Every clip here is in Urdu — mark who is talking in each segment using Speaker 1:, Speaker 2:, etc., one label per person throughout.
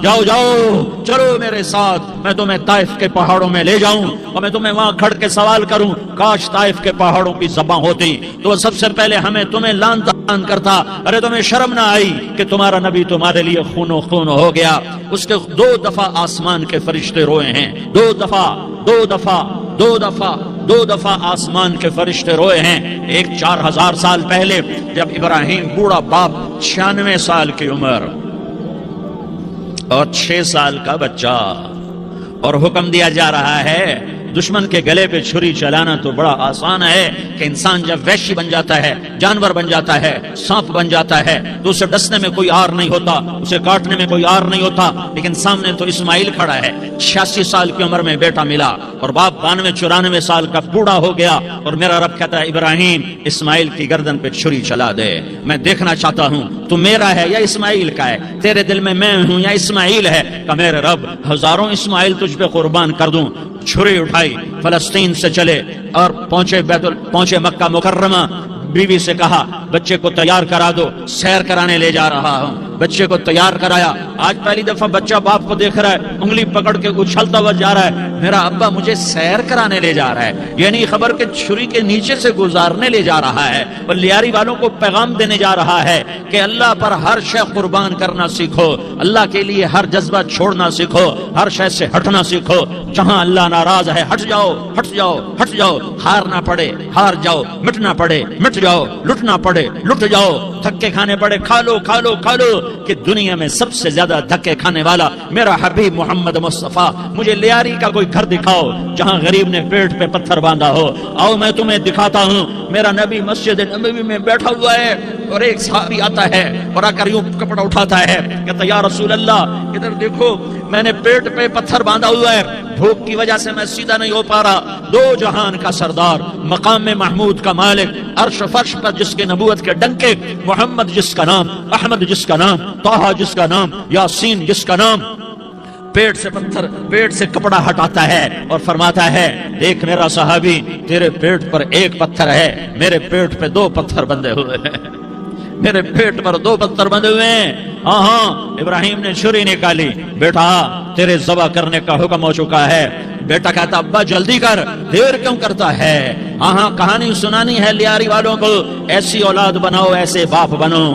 Speaker 1: جاؤ جاؤ چلو میرے ساتھ، میں تمہیں طائف کے پہاڑوں میں لے جاؤں اور میں تمہیں وہاں کھڑ کے سوال کروں، کاش طائف کے پہاڑوں کی زباں ہوتی تو سب سے پہلے ہمیں تمہیں لعن طعن کرتا، ارے تمہیں شرم نہ آئی کہ تمہارا نبی تمہارے لیے خون و خون ہو گیا۔ اس کے 2 دفعہ آسمان کے فرشتے روئے ہیں، 2 دفعہ آسمان کے فرشتے روئے ہیں۔ ایک 4000 سال پہلے جب ابراہیم بوڑھا باپ 96 سال کی عمر اور 6 سال کا بچہ، اور حکم دیا جا رہا ہے دشمن کے گلے پہ چھری چلانا تو بڑا آسان ہے کہ انسان جب وحشی بن جاتا ہے، جانور بن جاتا ہے، سانپ بن جاتا ہے تو اسے ڈسنے میں کوئی آر نہیں ہوتا، اسے کاٹنے میں کوئی آر نہیں ہوتا، لیکن سامنے تو اسماعیل کھڑا ہے، 86 سال کی عمر میں بیٹا ملا اور باپ 92-94 سال کا بوڑھا ہو گیا، اور میرا رب کہتا ہے ابراہیم اسماعیل کی گردن پہ چھری چلا دے، میں دیکھنا چاہتا ہوں تو میرا ہے یا اسماعیل کا ہے، تیرے دل میں میں ہوں یا اسماعیل ہے؟ کہ میرے رب ہزاروں اسماعیل تجھ پہ قربان کر دوں۔ چھری اٹھائی، فلسطین سے چلے اور پہنچے مکہ مکرمہ، بیوی سے کہا بچے کو تیار کرا دو، سیر کرانے لے جا رہا ہوں، بچے کو تیار کرایا۔ آج پہلی دفعہ بچہ باپ کو دیکھ رہا ہے، انگلی پکڑ کے اچھلتا ہوا جا رہا ہے، میرا ابا مجھے سیر کرانے لے جا رہا ہے، یعنی خبر کہ چھری کے نیچے سے گزارنے لے جا رہا ہے، اور لیاری والوں کو پیغام دینے جا رہا ہے کہ اللہ پر ہر شے قربان کرنا سیکھو، اللہ کے لیے ہر جذبہ چھوڑنا سیکھو، ہر شے سے ہٹنا سیکھو، جہاں اللہ ناراض ہے ہٹ جاؤ، ہٹ جاؤ، ہٹ جاؤ، ہارنا پڑے ہار جاؤ، مٹنا پڑے مٹ جاؤ، لٹنا پڑے لٹ جاؤ، دھکے کھانے پڑے کھا لو کھا لو کھا لو، کہ دنیا میں سب سے زیادہ دھکے کھانے والا میرا حبیب محمد مصطفیٰ۔ مجھے لیاری کا کوئی گھر دکھاؤ جہاں غریب نے پیٹ پہ پتھر باندھا ہو، آؤ میں تمہیں دکھاتا ہوں۔ میرا نبی مسجد نبوی میں بیٹھا ہوا ہے اور ایک صحابی آتا ہے اور آ کر یوں کپڑا اٹھاتا ہے، کہتا یا رسول اللہ ادھر دیکھو، میں نے پیٹ پہ پتھر باندھا ہوا ہے، بھوک کی وجہ سے میں سیدھا نہیں ہو پا رہا۔ 2 جہان کا سردار، مقام محمود کا مالک، عرش فرش پر جس کے نبوت کے ڈنکے، محمد جس کا نام، احمد جس کا نام، طٰہٰ جس کا نام، یاسین جس کا نام، پیٹ سے کپڑا ہٹاتا ہے اور فرماتا ہے دیکھ میرا صحابی، تیرے پیٹ پر 1 پتھر ہے، میرے پیٹ پہ 2 پتھر بندھے ہوئے ہیں، میرے پیٹ پر 2 پتھر بندھے ہوئے ہیں۔ ہاں ابراہیم نے چھری نکالی، بیٹا تیرے ذبح کرنے کا حکم ہو چکا ہے۔ بیٹا کہتا ابا جلدی کر، دیر کیوں کرتا ہے؟ ہاں کہانی سنانی ہے لیاری والوں کو، ایسی اولاد بناؤ، ایسے باپ بنو،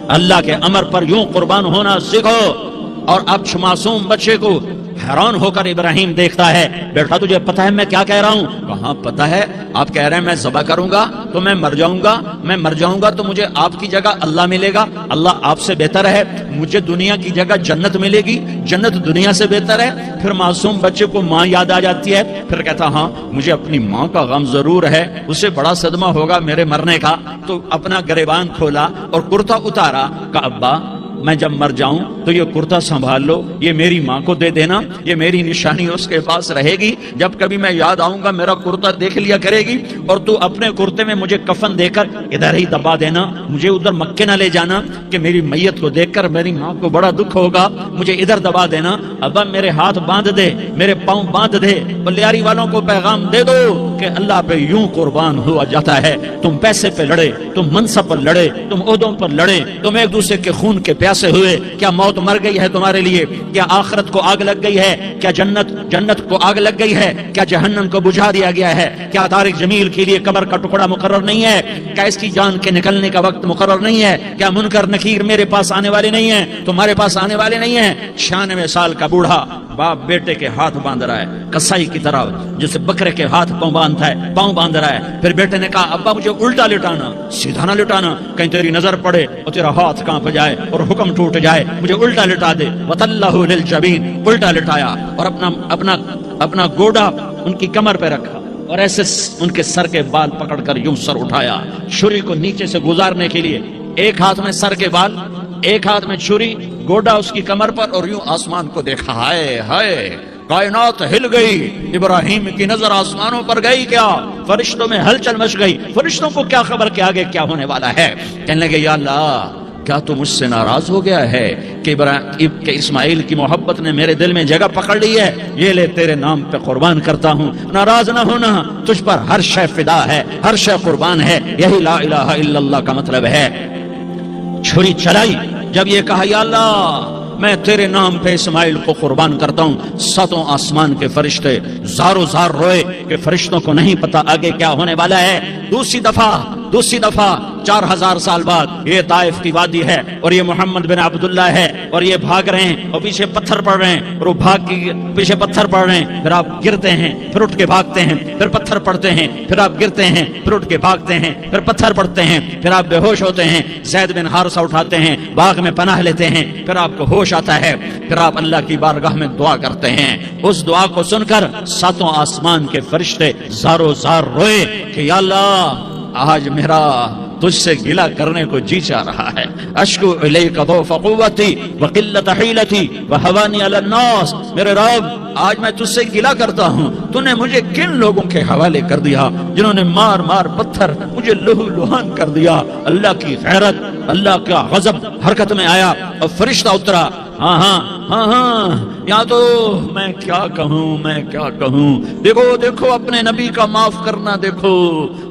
Speaker 1: اللہ کے امر پر یوں قربان ہونا سیکھو۔ اور اب معصوم بچے کو حیران ہو کر ابراہیم دیکھتا ہے، بیٹا تجھے پتہ ہے میں کیا کہہ رہا ہوں؟ کہاں پتہ ہے، آپ کہہ رہے ہیں میں ذبح کروں گا تو میں مر جاؤں گا، میں مر جاؤں گا تو مجھے آپ کی جگہ اللہ ملے گا، اللہ آپ سے بہتر ہے، مجھے دنیا کی جگہ جنت ملے گی، جنت دنیا سے بہتر ہے۔ پھر معصوم بچے کو ماں یاد آ جاتی ہے، پھر کہتا ہاں مجھے اپنی ماں کا غم ضرور ہے، اسے بڑا صدمہ ہوگا میرے مرنے کا، تو اپنا گریبان کھولا اور کرتا اتارا، کہ ابا میں جب مر جاؤں تو یہ کرتا سنبھال لو، یہ میری ماں کو دے دینا، یہ میری نشانی اس کے پاس رہے گی، جب کبھی میں یاد آؤں گا میرا کرتا دیکھ لیا کرے گی، اور تو اپنے کرتے میں مجھے کفن دے کر ادھر ہی دبا دینا، مجھے ادھر مکے نہ لے جانا کہ میری میت کو دیکھ کر میری ماں کو بڑا دکھ ہوگا، مجھے ادھر دبا دینا۔ ابا میرے ہاتھ باندھ دے، میرے پاؤں باندھ دے، اور لیاری والوں کو پیغام دے دو کہ اللہ پہ یوں قربان ہوا جاتا ہے۔ تم پیسے پہ لڑے، تم منصب پر لڑے، تم عہدوں پر لڑے، تم ایک دوسرے کے خون کے پیاسے ہوئے، کیا موت مر گئی ہے تمہارے لیے؟ کیا آخرت کو آگ لگ گئی ہے؟ کیا جنت کو آگ لگ گئی ہے؟ کیا جہنم کو بجھا دیا گیا ہے؟ کیا طارق جمیل کے لیے قبر کا ٹکڑا مقرر نہیں ہے؟ کیا اس کی جان کے نکلنے کا وقت مقرر نہیں ہے؟ کیا منکر نکیر میرے پاس آنے والے نہیں ہیں، تمہارے پاس آنے والے نہیں ہیں؟ 96 سال کا بوڑھا باپ بیٹے کے ہاتھ باندھ رہا ہے، کسائی کی طرح جیسے بکرے کے ہاتھ پاؤں باندھ رہا ہے۔ پھر بیٹے نے کہا ابا مجھے الٹا لٹانا، سیدھا نہ لٹانا، کہیں تیری نظر پڑے اور تیرا ہاتھ کانپ جائے اور حکم ٹوٹ جائے، مجھے الٹا لٹا دے۔ وَتَلَّهُ لِلْجَبِينِ، الٹا لٹایا اور اپنا گوڑا ان کی کمر پہ رکھا اور ایسے ان کے سر کے بال پکڑ کر یوں سر اٹھایا، چھری کو نیچے سے گزارنے کے لیے، ایک ہاتھ میں سر کے بال، ایک ہاتھ میں چھری، گوڈا اس کی کمر پر، اور یوں آسمان کو دیکھا۔ ہائے ہائے، کائنات ہل گئی، ابراہیم کی نظر آسمانوں پر گئی، کیا فرشتوں میں ہلچل مچ گئی۔ فرشتوں کو کیا خبر کہ آگے کیا ہونے والا ہے؟ کہنے لگے یا اللہ کیا تو مجھ سے ناراض ہو گیا ہے کہ اسماعیل کی محبت نے میرے دل میں جگہ پکڑ لی ہے؟ یہ لے تیرے نام پہ قربان کرتا ہوں، ناراض نہ ہونا، تجھ پر ہر شے فدا ہے، ہر شے قربان ہے، یہی لا الہ الا اللہ کا مطلب ہے۔ چھری چلائی، جب یہ کہا یا اللہ میں تیرے نام پہ اسماعیل کو قربان کرتا ہوں۔ ساتوں آسمان کے فرشتے زارو زار روئے کہ فرشتوں کو نہیں پتا آگے کیا ہونے والا ہے۔ دوسری دفعہ 4000 سال بعد یہ طائف کی وادی ہے اور یہ محمد بن عبداللہ ہے اور یہ بھاگ رہے ہیں اور پیچھے پتھر پڑ رہے ہیں اور وہ بھاگ کے پیچھے پتھر پڑ رہے ہیں، پھر آپ گرتے ہیں، پھر اٹھ کے بھاگتے ہیں، پھر پتھر پڑتے ہیں، پھر آپ گرتے ہیں، پھر اٹھ کے بھاگتے ہیں، پھر پتھر پڑتے ہیں، پھر آپ بے ہوش ہوتے ہیں، زید بن حارثہ اٹھاتے ہیں، باغ میں پناہ لیتے ہیں، پھر آپ کو ہوش آتا ہے، پھر آپ اللہ کی بارگاہ میں دعا کرتے ہیں۔ اس دعا کو سن کر ساتوں آسمان کے فرشتے زارو زار روئے کہ یا اللہ آج میرا تجھ سے گلہ کرنے کو جی چاہ رہا ہے۔ اشکو الیک ضعف قوتی وقلت حیلتی وہوانی علی الناس، میرے رب آج میں تجھ سے گلہ کرتا ہوں، تو نے مجھے کن لوگوں کے حوالے کر دیا جنہوں نے مار مار پتھر مجھے لہو لہان کر دیا۔ اللہ کی غیرت، اللہ کا غضب حرکت میں آیا اور فرشتہ اترا۔ ہاں یا تو میں کیا کہوں، دیکھو اپنے نبی کا معاف کرنا، دیکھو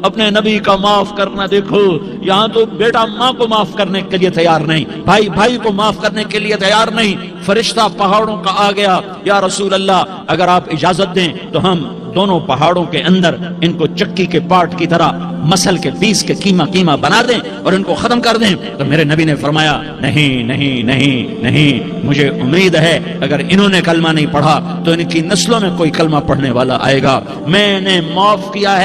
Speaker 1: اپنے نبی کا معاف کرنا، دیکھو یہاں تو بیٹا ماں کو معاف کرنے کے لیے تیار نہیں، بھائی کو معاف کرنے کے لیے تیار نہیں۔ فرشتہ پہاڑوں کا آ گیا، یا رسول اللہ اگر آپ اجازت دیں تو ہم دونوں پہاڑوں کے اندر ان کو چکی کے پاٹ کی طرح مسل کے پیس کے کیما بنا دیں اور ان کو ختم کر دیں۔ تو میرے نبی نے فرمایا نہیں، مجھے امید ہے اگر انہوں نے کلمہ نہیں پڑھا تو ان کی نسلوں میں کوئی کلمہ پڑھنے والا آئے گا۔ میں نے معاف کیا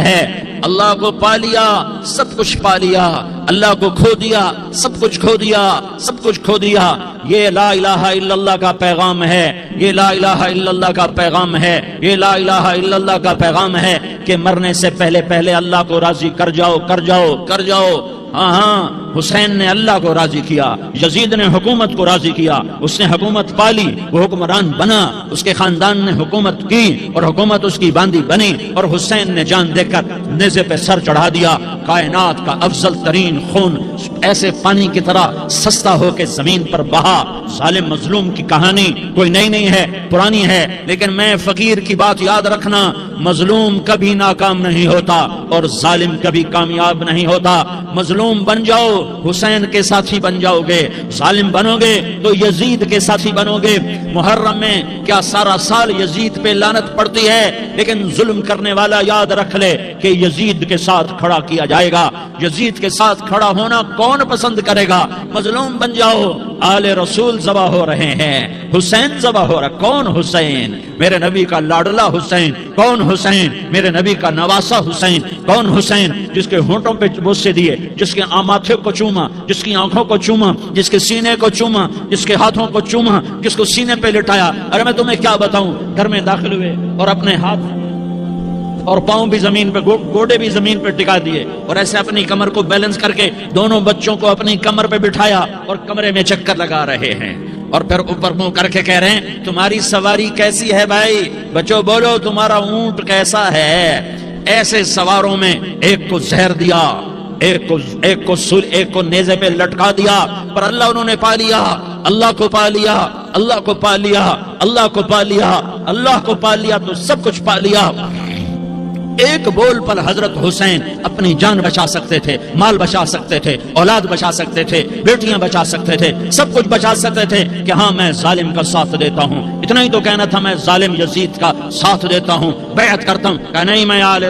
Speaker 1: ہے، اللہ کو پا لیا، سب کچھ پا لیا، اللہ کو کھو دیا، سب کچھ کھو دیا۔ یہ لا الہ الا اللہ کا پیغام ہے، یہ لا الہ الا اللہ کا پیغام ہے، یہ لا الہ الا اللہ کا پیغام ہے کہ مرنے سے پہلے اللہ کو راضی کر جاؤ۔ ہاں حسین نے اللہ کو راضی کیا، یزید نے حکومت کو راضی کیا، اس نے حکومت پالی، وہ حکمران بنا، اس کے خاندان نے حکومت کی اور حکومت اس کی باندھی بنی، اور حسین نے جان دے کر نیزے پہ سر چڑھا دیا۔ کائنات کا افضل ترین خون ایسے پانی کی طرح سستا ہو کے زمین پر بہا۔ ظالم مظلوم کی کہانی کوئی نئی نہیں ہے، پرانی ہے، لیکن میں فقیر کی بات یاد رکھنا، مظلوم کبھی ناکام نہیں ہوتا اور ظالم کبھی کامیاب نہیں ہوتا۔ مظلوم بن جاؤ حسین کے ساتھی بن جاؤ گے، ظالم بنو گے تو یزید کے ساتھی بنو گے۔ محرم میں کیا سارا سال یزید پہ لعنت پڑتی ہے، لیکن ظلم کرنے والا یاد رکھ لے کہ یزید کے ساتھ کھڑا کیا جائے گا۔ یزید کے ساتھ کھڑا ہونا کون پسند کرے گا؟ مظلوم بن جاؤ۔ آل رسول ذبح ہو رہے ہیں، حسین ذبح ہو رہا، کون حسین؟ میرے نبی کا لاڈلا حسین۔ کون حسین؟ میرے نبی کا نواسا حسین۔ کون حسین؟ جس کے ہونٹوں پہ بوسے دیے، جس کے ماتھے کو چوما، جس کی آنکھوں کو چوما، جس کے سینے کو چوما، جس کے ہاتھوں کو چوما، جس کو سینے پہ لٹایا۔ ارے میں تمہیں کیا بتاؤں، گھر میں داخل ہوئے اور اپنے ہاتھ اور پاؤں بھی زمین پہ، گوڑے بھی زمین پہ ٹکا دیے اور ایسے اپنی کمر کو بیلنس کر کے دونوں بچوں کو اپنی کمر پہ بٹھایا اور کمرے میں چکر لگا رہے ہیں، اور پھر اوپر منہ کر کے کہہ رہے ہیں تمہاری سواری کیسی ہے بھائی؟ بچوں بولو تمہارا اونٹ کیسا ہے؟ ایسے سواروں میں ایک کو زہر دیا، ایک کو نیزے پہ لٹکا دیا، پر انہوں نے پا لیا، اللہ کو پا لیا تو سب کچھ پا لیا۔ ایک بول پر حضرت حسین اپنی جان بچا سکتے تھے، مال بچا سکتے تھے، اولاد بچا سکتے تھے، بیٹیاں بچا سکتے تھے، سب کچھ بچا سکتے تھے کہ ہاں میں ظالم کا ساتھ دیتا ہوں۔ اتنا ہی تو کہنا تھا، میں ظالم یزید کا ساتھ دیتا ہوں، بیعت کرتا ہوں۔ کہ نہیں، میں آل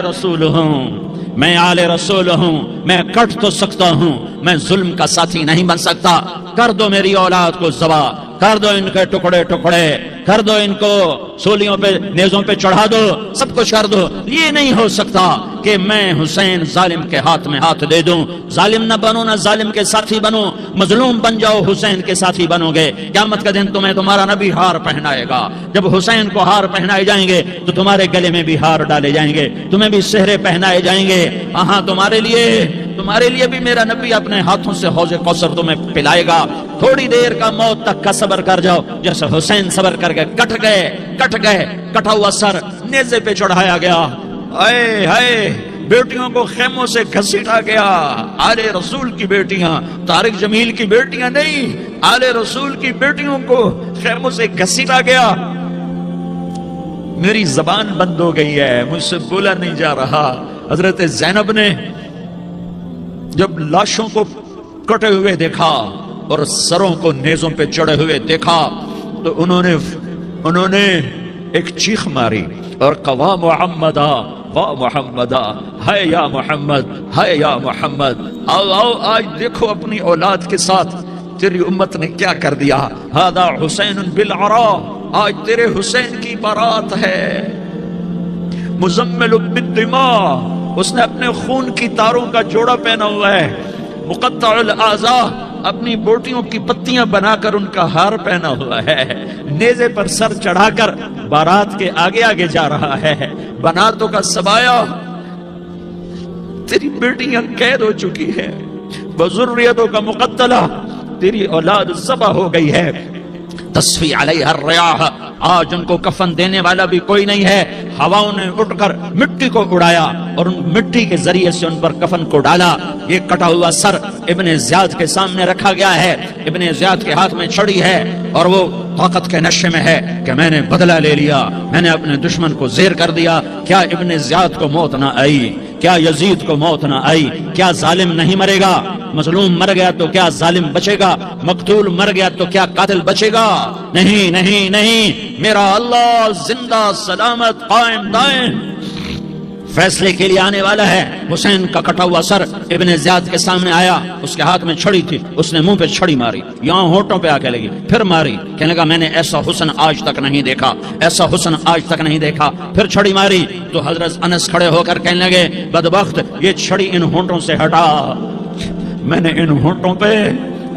Speaker 1: رسول ہوں، میں کٹ تو سکتا ہوں، میں ظلم کا ساتھی نہیں بن سکتا۔ کر دو میری اولاد کو ذبح، کر دو ان کے ٹکڑے کر دو، ان کو سولیوں پہ نیزوں پہ چڑھا دو، سب کچھ کر دو۔ یہ نہیں ہو سکتا کہ میں حسین ظالم کے ہاتھ میں ہاتھ دے دوں۔ ظالم نہ بنو، نہ ظالم کے ساتھی بنو، مظلوم بن جاؤ، حسین کے ساتھی بنو گے۔ قیامت کا دن تمہیں تمہارا نبی ہار پہنائے گا۔ جب حسین کو ہار پہنائے جائیں گے تو تمہارے گلے میں بھی ہار ڈالے جائیں گے، تمہیں بھی سہرے پہنائے جائیں گے۔ ہاں تمہارے لیے بھی میرا نبی اپنے ہاتھوں سے حوض کوثر تمہیں پلائے گا۔ تھوڑی دیر کا موت تک کا صبر کر جاؤ، جیسے حسین صبر کر کے کٹ گئے، کٹا ہوا سر نیزے پہ چڑھایا گیا۔ ہائے بیٹیوں کو خیموں سے گھسیٹا گیا۔ آل رسول کی بیٹیاں، طارق جمیل کی بیٹیاں نہیں، آل رسول کی بیٹیوں کو خیموں سے گھسیٹا گیا۔ میری زبان بند ہو گئی ہے، مجھ سے بولا نہیں جا رہا۔ حضرت زینب نے جب لاشوں کو کٹے ہوئے دیکھا اور سروں کو نیزوں پہ چڑھے ہوئے دیکھا تو انہوں نے ایک چیخ ماری اور کہا محمدا واہ محمدا، ہے یا محمد، ہے یا محمد، آؤ آؤ آج دیکھو اپنی اولاد کے ساتھ تیری امت نے کیا کر دیا. ہذا حسین بالعراء، آج تیرے حسین کی بارات ہے. مزمل بالدماء، اس نے اپنے خون کی تاروں کا جوڑا پہنا ہوا ہے. مقطع الاعضاء، اپنی بوٹیوں کی پتیاں بنا کر ان کا ہار پہنا ہوا ہے. نیزے پر سر چڑھا کر بارات کے آگے آگے جا رہا ہے. بناتوں کا سبایا، تیری بیٹیاں قید ہو چکی ہے. بذریتوں کا مقتلہ، تیری اولاد ذبح ہو گئی ہے. تصفی علیہ الریاح، آج ان کو کفن دینے والا بھی کوئی نہیں ہے. ہواؤں نے اٹھ کر مٹی کو اڑایا اور ان مٹی کے ذریعے سے ان پر کفن کو ڈالا. یہ کٹا ہوا سر ابن زیاد کے سامنے رکھا گیا ہے. ابن زیاد کے ہاتھ میں چھڑی ہے اور وہ طاقت کے نشے میں ہے کہ میں نے بدلہ لے لیا، میں نے اپنے دشمن کو زیر کر دیا. کیا ابن زیاد کو موت نہ آئی؟ کیا یزید کو موت نہ آئی؟ کیا ظالم نہیں مرے گا؟ مظلوم مر گیا تو کیا ظالم بچے گا؟ مقتول مر گیا تو کیا قاتل بچے گا؟ نہیں نہیں نہیں، میرا اللہ زندہ سلامت قائم دائم فیصلے کے لیے آنے والا ہے. حسین کا کٹا ہوا سر ابن زیاد کے سامنے آیا، اس کے ہاتھ میں چھڑی تھی. اس نے منہ پہ چھڑی ماری، یہاں ہونٹوں پہ آ کے لگی، پھر ماری. کہنے لگا میں نے ایسا حسن آج تک نہیں دیکھا، ایسا حسن آج تک نہیں دیکھا. پھر چھڑی ماری تو حضرت انس کھڑے ہو کر کہنے لگے بدبخت، یہ چھڑی ان ہونٹوں سے ہٹا. میں نے ان ہونٹوں پہ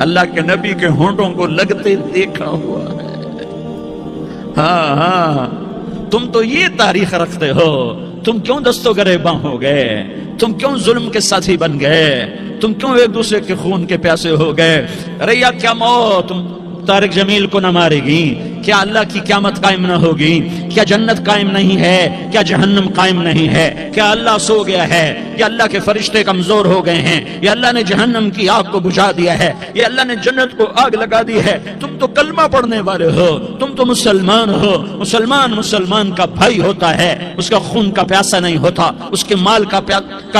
Speaker 1: اللہ کے نبی کے ہونٹوں کو لگتے دیکھا ہوا ہے. ہاں ہاں، تم تو یہ تاریخ رکھتے ہو. تم کیوں دستوں گریباں ہو گئے؟ تم کیوں ظلم کے ساتھی بن گئے؟ تم کیوں ایک دوسرے کے خون کے پیاسے ہو گئے؟ ارے یا کیا موت طارق جمیل کو نہ مارے گی؟ کیا اللہ کی قیامت قائم نہ ہوگی؟ کیا جنت قائم نہیں ہے؟ کیا جہنم قائم نہیں ہے؟ کیا اللہ سو گیا ہے؟ یا اللہ کے فرشتے کمزور ہو گئے ہیں؟ یا اللہ نے جہنم کی آگ کو بجھا دیا ہے؟ یا اللہ نے جنت کو آگ لگا دی ہے؟ تم تو کلمہ پڑھنے والے ہو، تم تو مسلمان ہو. مسلمان کا بھائی ہوتا ہے، اس کا خون کا پیاسا نہیں ہوتا، اس کے مال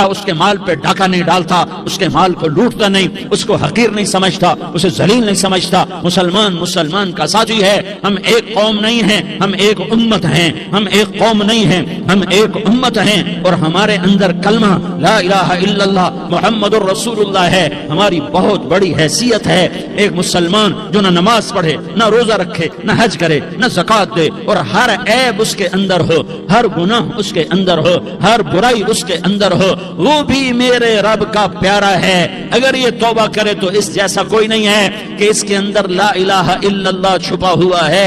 Speaker 1: اس کے مال پہ ڈاکہ نہیں ڈالتا، اس کے مال کو لوٹتا نہیں، اس کو حقیر نہیں سمجھتا، اسے ذلیل نہیں سمجھتا. مسلمان کا ساتھی ہے. ہم ایک قوم نہیں ہیں، ہم ایک امت ہیں. ہم ایک قوم نہیں ہیں، ہم ایک امت ہیں. اور ہمارے اندر کلمہ لا الہ الا اللہ محمد الرسول اللہ ہے. ہماری بہت بڑی حیثیت ہے. ایک مسلمان جو نہ نماز پڑھے، نہ روزہ رکھے، نہ حج کرے، نہ زکوٰۃ دے، اور ہر عیب اس کے اندر ہو، ہر گناہ اس کے اندر ہو، ہر برائی اس کے اندر ہو، وہ بھی میرے رب کا پیارا ہے. اگر یہ توبہ کرے تو اس جیسا کوئی نہیں ہے کہ اس کے اندر لا الہ الا اللہ چھپا ہوا ہے.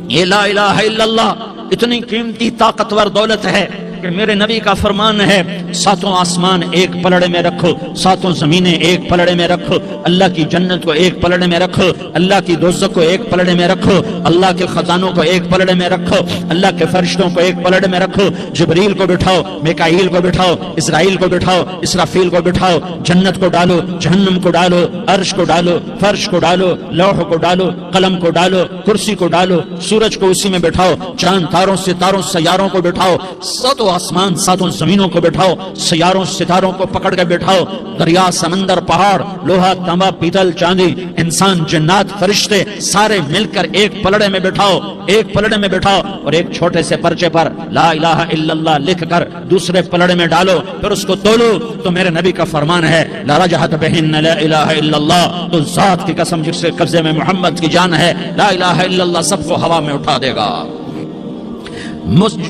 Speaker 1: یہ لا الہ الا اللہ اتنی قیمتی طاقتور دولت ہے کہ میرے نبی کا فرمان ہے ساتوں آسمان ایک پلڑے میں رکھو، ساتوں زمینیں ایک پلڑے میں رکھو، اللہ کی جنت کو ایک پلڑے میں رکھو، اللہ کی دوزخ کو ایک پلڑے میں رکھو، اللہ کے خزانوں کو ایک پلڑے میں رکھو، اللہ کے فرشتوں کو ایک پلڑے میں رکھو. جبریل کو بٹھاؤ، میکائیل کو بٹھاؤ، اسرائیل کو بٹھاؤ، اسرافیل کو بٹھاؤ. جنت کو ڈالو، جہنم کو ڈالو، عرش کو ڈالو، فرش کو ڈالو، لوح کو ڈالو، قلم کو ڈالو، کرسی کو ڈالو، سورج کو اسی میں بٹھاؤ، چاند تاروں ستاروں سیاروں کو بٹھاؤ، ساتوں آسمان ساتوں زمینوں کو بٹھاؤ، سیاروں ستاروں کو پکڑ کے بٹھاؤ، دریا سمندر پہاڑ لوہا تانبا پیتل چاندی انسان جنات فرشتے سارے مل کر ایک پلڑے میں بٹھاؤ، ایک پلڑے میں بٹھاؤ. اور ایک چھوٹے سے پرچے پر لا الہ الا اللہ لکھ کر دوسرے پلڑے میں ڈالو، پھر اس کو تولو. تو میرے نبی کا فرمان ہے لا رجحت بہن لا الہ الا اللہ. تو ذات کی قسم جس سے قبضے میں محمد کی جان ہے، لا الہ الا اللہ سب کو ہوا میں اٹھا دے گا.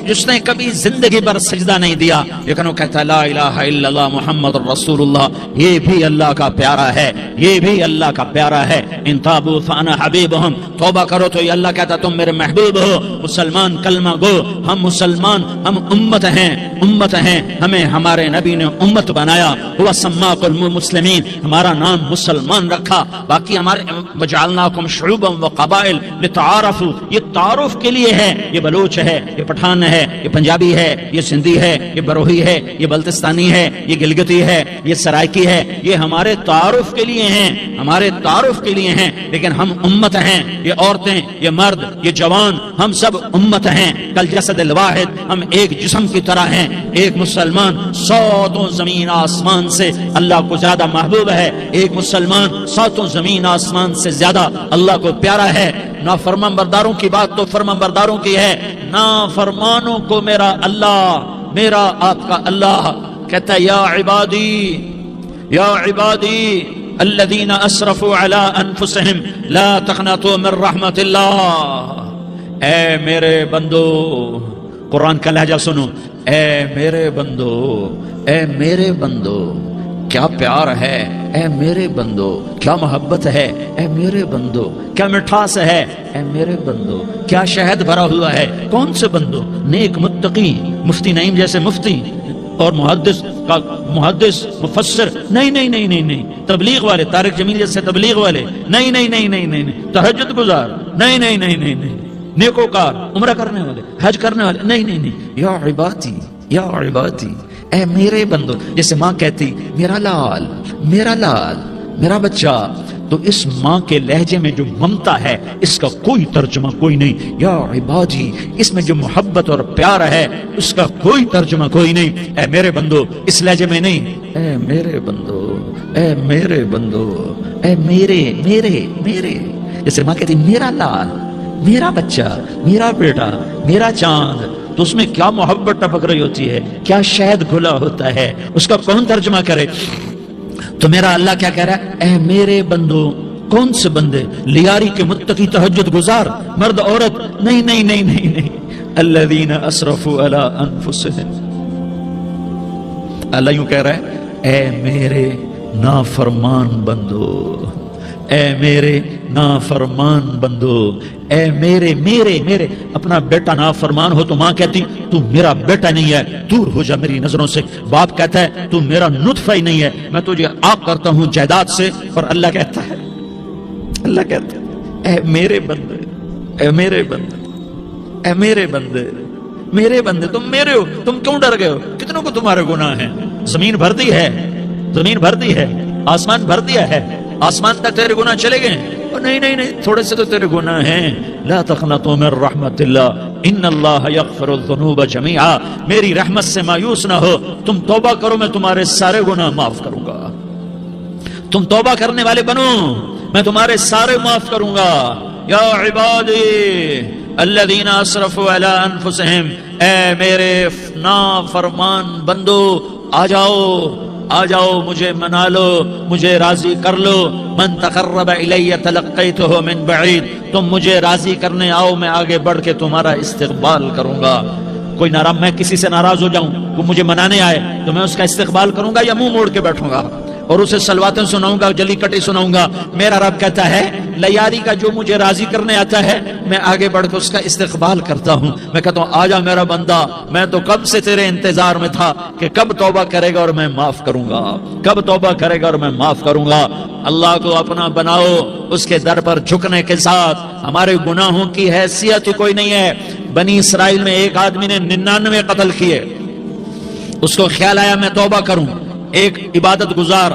Speaker 1: جس نے کبھی زندگی بھر سجدہ نہیں دیا لیکن وہ کہتا ہے لا الہ الا اللہ محمد الرسول اللہ، یہ بھی اللہ کا پیارا ہے، یہ بھی اللہ کا پیارا ہے. ان تابوا فانا حبیبہم، توبہ کرو تو یہ اللہ کہتا تم میرے محبوب ہو. مسلمان کلمہ گو، ہم مسلمان، ہم امت ہیں، ہمیں ہمارے نبی نے امت بنایا. ہوا سماکم المسلمین، ہمارا نام مسلمان رکھا. باقی ہمارے وجعلناکم شعوبا وقبائل لتعارفوا، یہ تعارف کے لیے ہے. یہ بلوچ ہے، یہ پٹھان ہے، یہ پنجابی ہے، یہ سندھی ہے، یہ بروہی ہے، یہ بلتستانی ہے، یہ گلگتی ہے، یہ سرائکی ہے، یہ ہمارے تعارف کے لیے ہیں، ہمارے تعارف کے لیے ہیں، لیکن ہم امت ہیں، یہ عورتیں، یہ مرد، یہ جوان، ہم سب امت ہیں، کل جسد الواحد، ہم ایک جسم کی طرح ہیں۔ ایک مسلمان ساتوں زمین آسمان سے اللہ کو زیادہ محبوب ہے، ایک مسلمان ساتوں زمین آسمان سے زیادہ اللہ کو پیارا ہے۔ نافرمان برداروں کی بات تو فرمان برداروں کی ہے، نافرمانوں کو میرا اللہ، میرا آپ کا اللہ کہتا ہے یا عبادی الذین اسرفوا علی انفسہم لا تقنطوا من رحمت اللہ۔ اے میرے بندو، قرآن کا لہجہ سنو، اے میرے بندو، اے میرے بندو، کیا پیار ہے، اے میرے بندو، کیا محبت ہے، اے میرے بندو، کیا مٹھاس ہے، اے میرے بندو، کیا شہد بھرا ہوا ہے۔ کون سے بندو؟ نیک متقی، مفتی نعیم جیسے مفتی اور محدث مفسر، نہیں نہیں نہیں نہیں نہیں، تبلیغ والے، طارق جمیل جیسے تبلیغ والے، نہیں نہیں نہیں نہیں نہیں، تہجد گزار، نہیں نہیں نہیں نہیں نہیں، نیکوکار، عمرہ کرنے والے، حج کرنے والے، نہیں نہیں نہیں، یا عبادی، یا عبادی، اے میرے بندو۔ جیسے ماں کہتی میرا لال، میرا لال، میرا بچہ، تو اس ماں کے لہجے میں جو ممتا ہے اس کا کوئی ترجمہ کوئی نہیں۔ یا عبادی، اس میں جو محبت اور پیار ہے اس کا کوئی ترجمہ کوئی نہیں۔ اے میرے بندو، اس لہجے میں نہیں، اے میرے بندو، اے میرے بندو، اے میرے میرے میرے۔ جیسے ماں کہتی میرا لال، میرا بچہ، میرا بیٹا، میرا چاند، تو اس میں کیا محبت ٹپک رہی ہوتی ہے، کیا شہد گھلا ہوتا ہے، اس کا کون ترجمہ کرے؟ تو میرا اللہ کیا کہہ رہا ہے؟ اے میرے بندو، کون سے بندے؟ لیاری کے متقی، تہجد گزار، مرد عورت، نہیں نہیں نہیں نہیں نہیں، الذین اسرفوا علی انفسہم۔ اللہ یوں کہہ رہا ہے اے میرے نافرمان بندو، اے میرے نافرمان بندو، اے میرے میرے میرے۔ اپنا بیٹا نافرمان ہو تو ماں کہتی تو میرا بیٹا نہیں ہے، دور ہو جا میری نظروں سے۔ باپ کہتا ہے تو میرا نطفہ ہی نہیں ہے، میں تجھے آگ کرتا ہوں جائیداد سے۔ اور اللہ کہتا ہے، اللہ کہتا ہے اے میرے بندے، اے میرے بندے، اے میرے بندے، میرے بندے، تم میرے ہو، تم کیوں ڈر گئے ہو؟ کتنوں کو تمہارے گناہ ہیں؟ زمین بھر دی ہے، زمین بھر دی ہے، آسمان بھر دیا ہے، آسمان تک تیرے گناہ چلے گئے؟ نہیں نہیں نہیں، تھوڑے سے تو تیرے گناہ ہیں۔ لا تقنطوا من رحمت اللہ ان اللہ یغفر الذنوب جميعا۔ میری رحمت سے مایوس نہ ہو، تم توبہ کرو، میں تمہارے سارے گناہ معاف کروں گا۔ تم توبہ کرنے والے بنو، میں تمہارے سارے معاف کروں گا۔ یا عبادی الذین اسرفوا علی انفسہم، اے میرے نافرمان بندو، آ جاؤ، آ جاؤ، مجھے منا لو، مجھے راضی کر لو۔ من تقرب الی تلقیتہ من بعید، تم مجھے راضی کرنے آؤ، میں آگے بڑھ کے تمہارا استقبال کروں گا۔ کوئی ناراض، میں کسی سے ناراض ہو جاؤں، وہ مجھے منانے آئے تو میں اس کا استقبال کروں گا یا منہ موڑ کے بیٹھوں گا اور اسے سلواتیں سناؤں گا، جلی کٹی سناؤں گا؟ میرا رب کہتا ہے لیاری کا جو مجھے راضی کرنے آتا ہے میں آگے بڑھ کے اس کا استقبال کرتا ہوں۔ میں کہتا ہوں آجا میرا بندہ، میں تو کب سے تیرے انتظار میں تھا کہ کب توبہ کرے گا اور میں معاف کروں گا، کب توبہ کرے گا اور میں معاف کروں گا۔ اللہ کو اپنا بناؤ، اس کے در پر جھکنے کے ساتھ۔ ہمارے گناہوں کی حیثیت ہی کوئی نہیں ہے۔ بنی اسرائیل میں ایک آدمی نے 99 قتل کیے، اس کو خیال آیا میں توبہ کروں، ایک عبادت گزار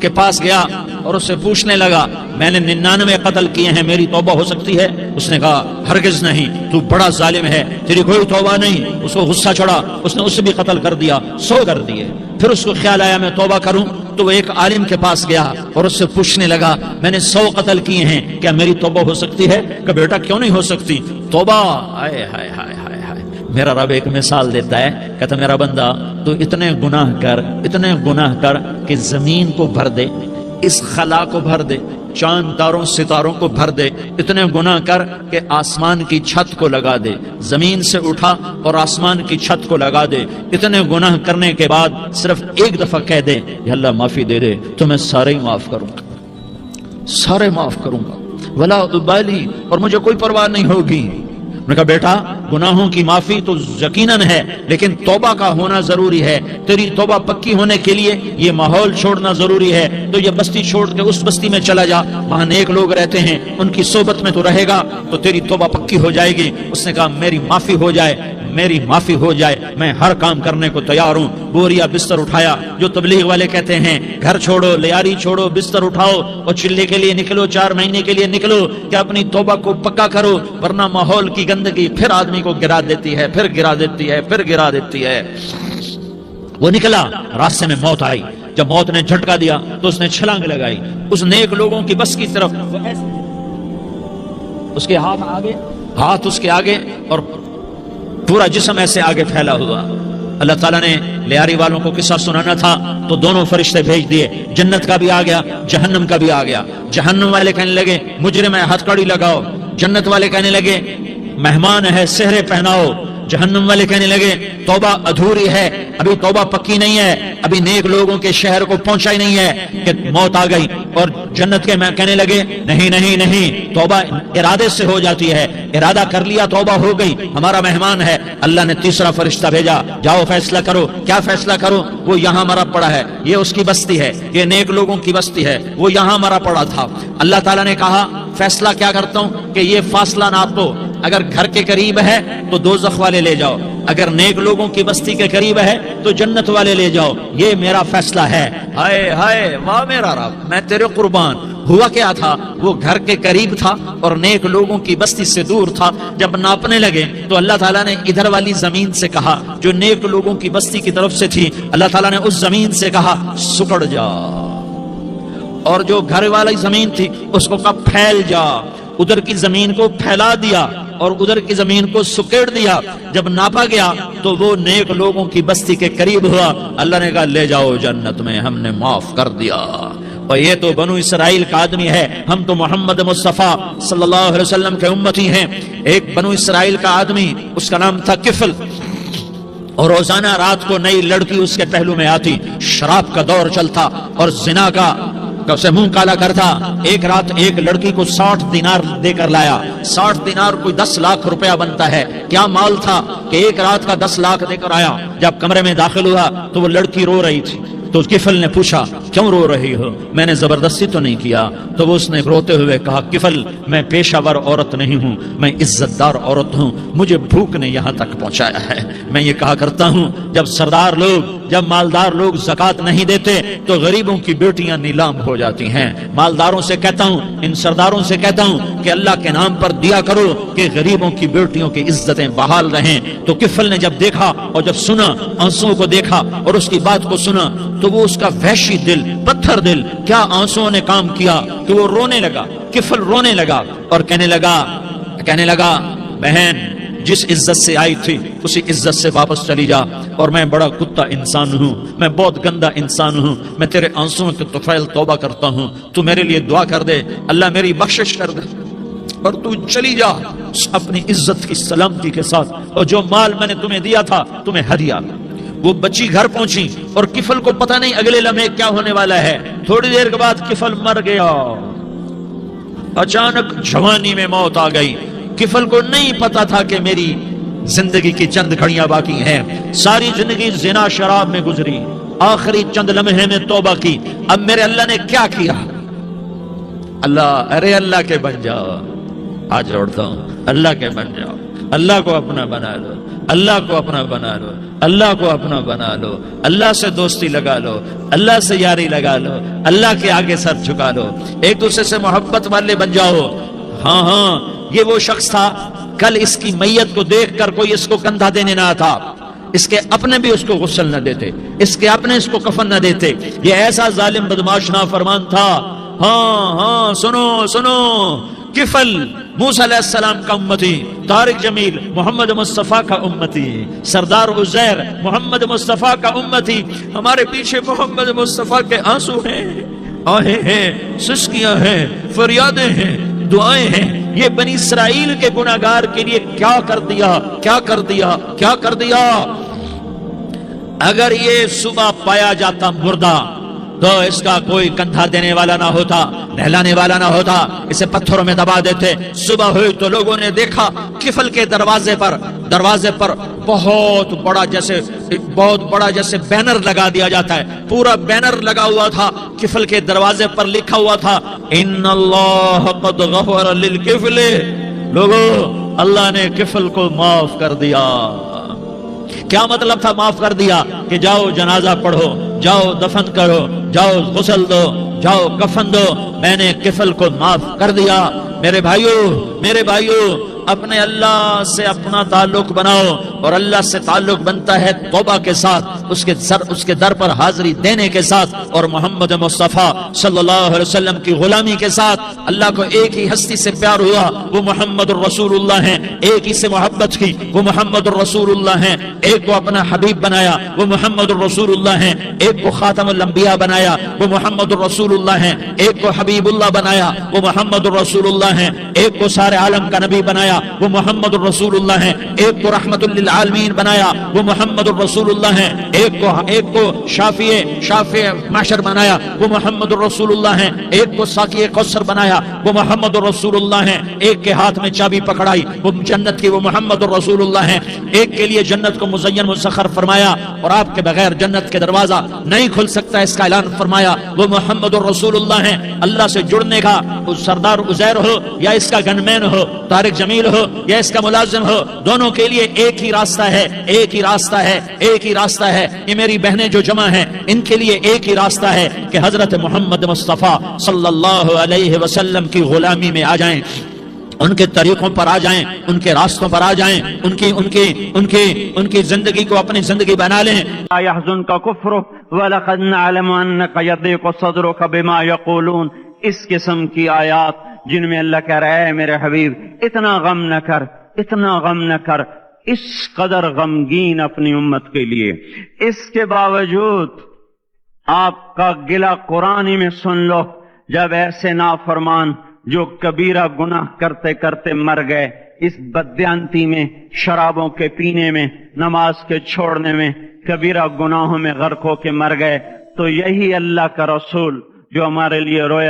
Speaker 1: کے پاس گیا اور اس سے پوچھنے لگا میں نے 99 قتل کیے ہیں، میری توبہ ہو سکتی ہے؟ اس نے کہا ہرگز نہیں، تو بڑا ظالم ہے، تیری کوئی توبہ نہیں۔ اس کو غصہ چڑھا، اس نے اسے بھی قتل کر دیا، 100 کر دیے۔ پھر اس کو خیال آیا میں توبہ کروں، تو وہ ایک عالم کے پاس گیا اور اس سے پوچھنے لگا میں نے 100 قتل کیے ہیں، کیا میری توبہ ہو سکتی ہے؟ کہ بیٹا کیوں نہیں ہو سکتی توبہ؟ ہائے ہائے ہائے ہائے ہائے۔ میرا رب ایک مثال دیتا ہے، کہتا میرا بندہ تو اتنے گناہ کر، اتنے گناہ کر کہ زمین کو بھر دے، اس خلا کو بھر دے، چاند تاروں ستاروں کو بھر دے، اتنے گناہ کر کہ آسمان کی چھت کو لگا دے، زمین سے اٹھا اور آسمان کی چھت کو لگا دے۔ اتنے گناہ کرنے کے بعد صرف ایک دفعہ کہہ دے یا اللہ معافی دے دے تو میں سارے ہی معاف کروں گا، سارے معاف کروں گا، ولا ابالی، اور مجھے کوئی پرواہ نہیں ہوگی۔ میں نے کہا بیٹا گناہوں کی معافی تو یقیناً ہے، لیکن توبہ کا ہونا ضروری ہے۔ تیری توبہ پکی ہونے کے لیے یہ ماحول چھوڑنا ضروری ہے۔ تو یہ بستی چھوڑ کے اس بستی میں چلا جا، وہاں نیک لوگ رہتے ہیں، ان کی صحبت میں تو رہے گا تو تیری توبہ پکی ہو جائے گی۔ اس نے کہا میری معافی ہو جائے، میری معافی ہو جائے، میں ہر کام کرنے کو تیار ہوں۔ بوریا بستر اٹھایا، جو تبلیغ والے کہتے ہیں گھر چھوڑو، لیاری چھوڑو، بستر اٹھاؤ اور چلے کے لیے نکلو، 4 مہینے کے لیے نکلو کہ اپنی توبہ کو پکا کرو، ورنہ ماحول کی گندگی پھر آدمی کو گرا دیتی ہے، پھر گرا دیتی ہے، پھر گرا دیتی ہے۔ وہ نکلا، راستے میں موت آئی۔ جب موت نے جھٹکا دیا تو اس نے چھلانگ لگائی اس نیک لوگوں کی بس کی طرف۔ اس کے ہاتھ اس کے آگے اور پورا جسم ایسے آگے پھیلا ہوا۔ اللہ تعالیٰ نے لیاری والوں کو قصہ سنانا تھا تو دونوں فرشتے بھیج دیے، جنت کا بھی آ گیا، جہنم کا بھی آ گیا۔ جہنم والے کہنے لگے مجرم ہے، ہتھ کڑی لگاؤ۔ جنت والے کہنے لگے مہمان ہے، سہرے پہناؤ۔ جہنم والے کہنے لگے توبہ ادھوری ہے، ابھی توبہ پکی نہیں ہے، ابھی نیک لوگوں کے شہر کو پہنچا ہی نہیں ہے کہ موت آ گئی۔ اور جنت کے کہنے لگے نہیں نہیں نہیں، توبہ ارادے سے ہو جاتی ہے، ارادہ کر لیا توبہ ہو گئی، ہمارا مہمان ہے۔ اللہ نے تیسرا فرشتہ بھیجا، جاؤ فیصلہ کرو۔ کیا فیصلہ کرو؟ وہ یہاں مرا پڑا ہے، یہ اس کی بستی ہے، یہ نیک لوگوں کی بستی ہے، وہ یہاں مرا پڑا تھا۔ اللہ تعالیٰ نے کہا فیصلہ کیا کرتا ہوں کہ یہ فاصلہ ناپ دو، اگر گھر کے قریب ہے تو دوزخ والے لے جاؤ، اگر نیک لوگوں کی بستی کے قریب ہے تو جنت والے لے جاؤ، یہ میرا فیصلہ ہے۔ ہائے ہائے واہ میرا رب، میں تیرے قربان۔ ہوا کیا تھا؟ وہ گھر کے قریب تھا اور نیک لوگوں کی بستی سے دور تھا۔ جب ناپنے لگے تو اللہ تعالیٰ نے ادھر والی زمین سے کہا جو نیک لوگوں کی بستی کی طرف سے تھی، اللہ تعالیٰ نے اس زمین سے کہا سکڑ جا، اور جو گھر والی زمین تھی اس کو کہا پھیل جا۔ ادھر کی زمین کو پھیلا دیا اور ادھر کی زمین کو سکیڑ دیا۔ جب ناپا گیا تو وہ نیک لوگوں کی بستی کے قریب ہوا۔ اللہ نے کہا لے جاؤ جنت میں، ہم نے معاف کر دیا۔ اور یہ تو بنو اسرائیل کا آدمی ہے، ہم تو محمد مصطفیٰ صلی اللہ علیہ وسلم کے امتی ہیں۔ ایک بنو اسرائیل کا آدمی، اس کا نام تھا کفل، اور روزانہ رات کو نئی لڑکی اس کے پہلو میں آتی، شراب کا دور چلتا اور زنا کا سے منہ کالا کرتا۔ ایک رات ایک لڑکی کو 60 دینار دے کر لایا۔ 60 دینار کوئی 10 لاکھ روپیہ بنتا ہے۔ کیا مال تھا کہ ایک رات کا 10 لاکھ دے کر آیا۔ جب کمرے میں داخل ہوا تو وہ لڑکی رو رہی تھی، تو کفل نے پوچھا کیوں رو رہی ہو؟ میں نے زبردستی تو نہیں کیا۔ تو وہ اس نے روتے ہوئے کہا کفل میں پیشہ ور عورت نہیں ہوں، میں عزت دار عورت ہوں، مجھے بھوک نے یہاں تک پہنچایا ہے۔ میں یہ کہا کرتا ہوں جب سردار لوگ، جب مالدار لوگ زکات نہیں دیتے تو غریبوں کی بیٹیاں نیلام ہو جاتی ہیں۔ مالداروں سے کہتا ہوں، ان سرداروں سے کہتا ہوں کہ اللہ کے نام پر دیا کرو کہ غریبوں کی بیٹیوں کی عزتیں بحال رہیں۔ تو کفل نے جب دیکھا اور جب سنا، آنسوؤں کو دیکھا اور اس کی بات کو سنا، تو وہ اس کا وحشی دل، پتھر دل، کیا آنسوؤں نے کام کیا کہ وہ رونے لگا۔ کفل رونے لگا اور کہنے لگا بہن جس عزت سے آئی تھی اسی عزت سے واپس چلی جا، اور میں بڑا کتا انسان ہوں، میں بہت گندا انسان ہوں، میں تیرے آنسوؤں کے طفیل توبہ کرتا ہوں، تو میرے لیے دعا کر دے، اللہ میری بخشش کر دے اور تو چلی جا اپنی عزت کی سلامتی کے ساتھ، اور جو مال میں نے تمہیں دیا تھا تمہیں ہدیہ۔ وہ بچی گھر پہنچی اور کفل کو پتہ نہیں اگلے لمحے کیا ہونے والا ہے۔ تھوڑی دیر کے بعد کفل مر گیا، اچانک جوانی میں موت آ گئی۔ کفل کو نہیں پتا تھا کہ میری زندگی کی چند گھڑیاں باقی ہیں۔ ساری زندگی زنا شراب میں گزری، آخری چند لمحے میں توبہ کی۔ اب میرے اللہ نے کیا کیا؟ ارے اللہ کے بن جاؤ، آج لوٹتا ہوں، اللہ کے بن جاؤ، اللہ کو اپنا بنا لو، اللہ کو اپنا بنا لو، اللہ کو اپنا بنا لو، اللہ سے دوستی لگا لو، اللہ سے یاری لگا لو، اللہ کے آگے سر جھکا لو، ایک دوسرے سے محبت والے بن جاؤ۔ ہاں یہ وہ شخص تھا، کل اس کی میت کو دیکھ کر کوئی اس کو کندھا دینے نہ آتا، اس کے اپنے بھی اس کو غسل نہ دیتے، اس کے اپنے اس کو کفن نہ دیتے۔ یہ ایسا ظالم بدماش نافرمان تھا۔ ہاں سنو کفل موسیٰ علیہ السلام کا امتی، طارق جمیل محمد مصطفیٰ کا امتی، سردار عزیر محمد مصطفیٰ کا امتی۔ ہمارے پیچھے محمد مصطفیٰ کے آنسو ہیں، آہیں ہیں، سسکیاں ہیں، فریادیں ہیں، دعائیں ہیں۔ یہ بنی اسرائیل کے گناہگار کے لیے کیا کر دیا۔ اگر یہ صبح پایا جاتا مردہ تو اس کا کوئی کندھا دینے والا نہ ہوتا، نہلانے والا نہ ہوتا، اسے پتھروں میں دبا دیتے۔ صبح ہوئی تو لوگوں نے دیکھا کفل کے دروازے پر بہت بڑا جیسے بینر لگا دیا جاتا ہے، پورا بینر لگا ہوا تھا، کفل کے دروازے پر لکھا ہوا تھا ان اللہ قد غفر للکفل، لوگو اللہ نے کفل کو معاف کر دیا۔ کیا مطلب تھا معاف کر دیا؟ کہ جاؤ جنازہ پڑھو، جاؤ دفن کرو، جاؤ غسل دو، جاؤ کفن دو، میں نے کفل کو معاف کر دیا۔ میرے بھائیو اپنے اللہ سے اپنا تعلق بناؤ، اور اللہ سے تعلق بنتا ہے توبہ کے ساتھ، اس کے در پر حاضری دینے کے ساتھ، اور محمد مصطفیٰ صلی اللہ علیہ وسلم کی غلامی کے ساتھ۔ اللہ کو ایک ہی ہستی سے پیار ہوا، وہ محمد الرسول اللہ ہیں، ایک ہی سے محبت کی، وہ محمد الرسول اللہ ہیں، ایک کو اپنا حبیب بنایا، وہ محمد الرسول اللہ ہیں، ایک کو خاتم الانبیاء بنایا، وہ محمد الرسول اللہ ہیں، ایک کو حبیب اللہ بنایا، وہ محمد الرسول اللہ ہیں، ایک کو سارے عالم کا نبی بنایا، وہ محمد الرسول اللہ ہیں، ایک کو رحمت للعالمین بنایا، وہ محمد الرسول اللہ ہیں، ایک کو شافع محشر بنایا، وہ محمد الرسول اللہ ہیں، ایک کو ساقی کوثر بنایا، وہ محمد الرسول اللہ ہیں، ایک کے ہاتھ میں چابی پکڑائی، وہ جنت کی، وہ محمد الرسول اللہ ہیں، ایک کے لیے جنت کو مزین مسخر فرمایا، اور آپ کے بغیر جنت کے دروازہ نہیں کھل سکتا، اس کا اعلان فرمایا، وہ محمد الرسول اللہ ہیں۔ اللہ سے جڑنے کا سردار عزیر ہو یا اس کا گنمین ہو، طارق جمیل ہو یا اس کا ملازم ہو، دونوں کے لیے ایک ہی راستہ ہے، ایک ہی راستہ ہے، ایک ہی راستہ ہے۔ یہ میری بہنیں جو جمع ہیں ان کے لیے ایک ہی راستہ ہے کہ حضرت محمد مصطفیٰ صلی اللہ علیہ وسلم کی غلامی میں آ جائیں، ان کے طریقوں پر آ جائیں، ان کے راستوں پر آ جائیں، ان کی زندگی کو اپنی زندگی بنا لیں۔
Speaker 2: لا يحزنك كفرك ولقد نعلم انك يضيق صدرك بما يقولون، اس قسم کی آیات جن میں اللہ کہہ رہا ہے میرے حبیب اتنا غم نہ کر، اتنا غم نہ کر، اس قدر غمگین اپنی امت کے لیے، اس کے باوجود آپ کا گلہ قرآن میں سن لو، جب ایسے نافرمان جو کبیرہ گناہ کرتے کرتے مر گئے، اس بددیانتی میں، شرابوں کے پینے میں، نماز کے چھوڑنے میں، کبیرہ گناہوں میں غرق ہو کے مر گئے، تو یہی اللہ کا رسول جو ہمارے لیے رویا